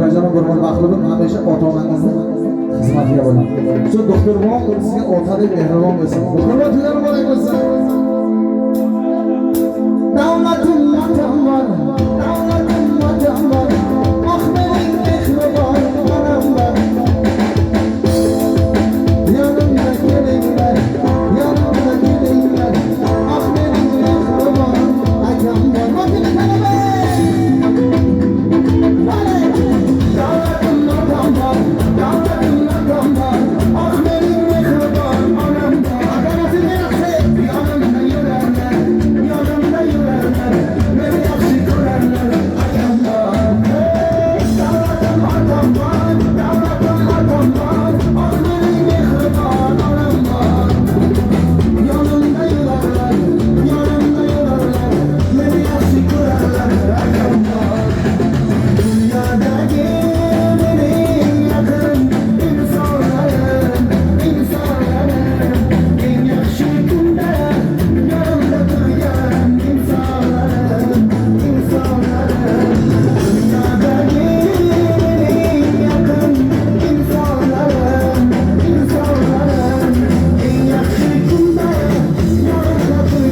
ukajonim bir baxtli bo'lib hamisha ota-onangizni xizmatiga bo'ling. Shu doktormon sizga otadek mehribon bo'lsin. Hurmatlar muborak bo'lsin. Davlatim vatam var, davlatim vatam var. Ah mening mehribon onam var. Yanımda kelinglar, yanımda kelinglar. Ah mening mehribon akam var. Vakit talaba. Davlatim vatam var, davlatim vatam var. Ah mening mehribon onam var. Adaletim yaxshi, yanımda yurarlar, yanımda yurarlar. Meni yaxshi ko'rarlar akam var. Davlatim vatam var, davlatim vatam var. Ah mening mehribon onam var. Yanımda yurarlar, yanımda yurarlar. Meni yaxshi ko'rarlar akam var. Dünyadaki benim yakın insanlarım, en yaxshi kunda yanımda turgan insanlarım. Dünyadaki benim yakın insanlarım, en yaxshi kunda yanımda turgan insanlarım.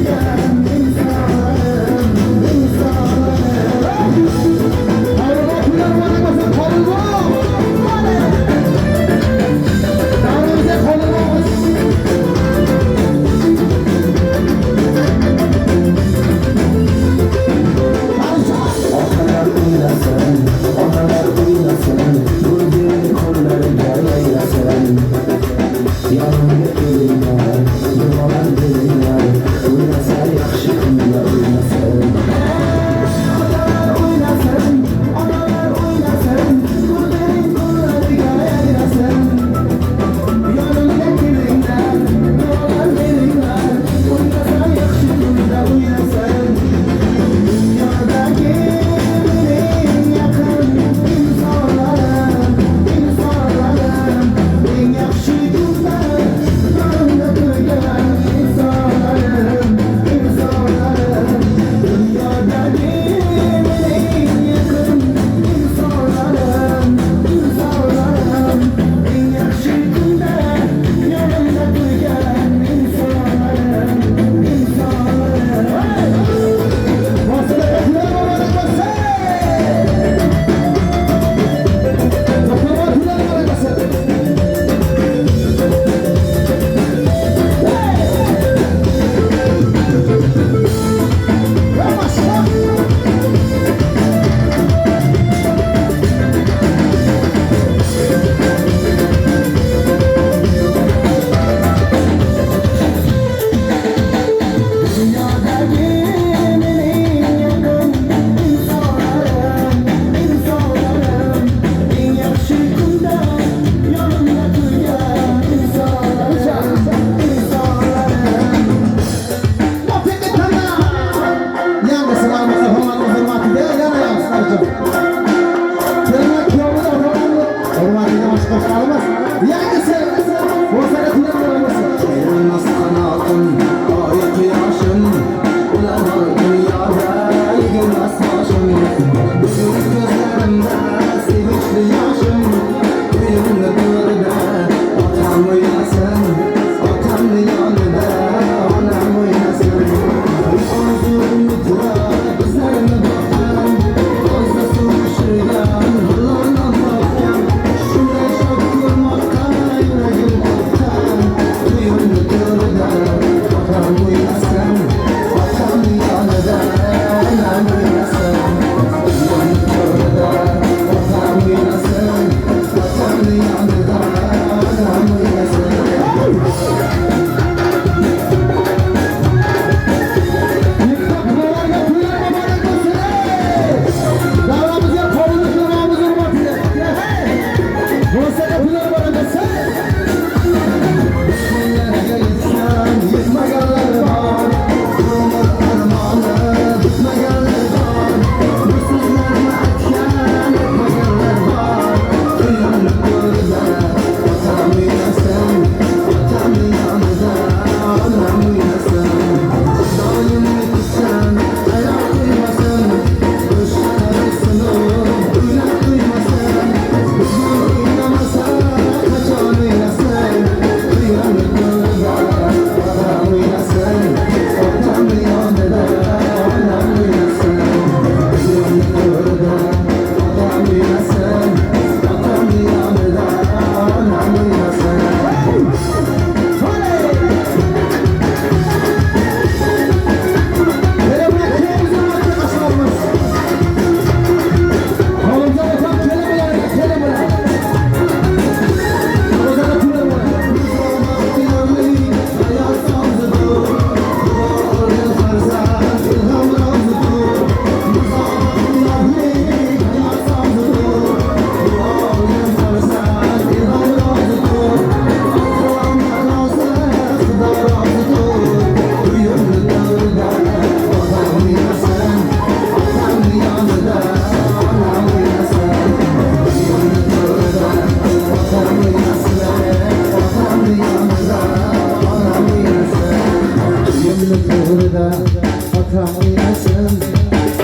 otam uyumasın,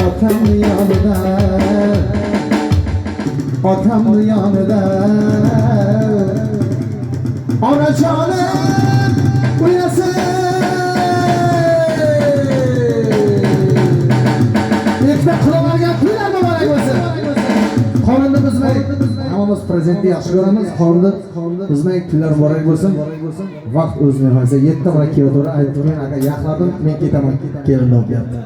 otamın yanında, otamın yanında. Anacanım uyumasın. Ekmek kuralarga pullar mübarek olsun. Qonunni buzmay, hammamiz prezidentni yaxshi ko'ramiz. Qonunni buzmay, pullar mübarek bo'lsin. Vaqt o'z nihoyasiga yetdi. Mana kelaveradi. Aytdim aka, yaxladim, men ketaman. Kelinni o'qiyapti.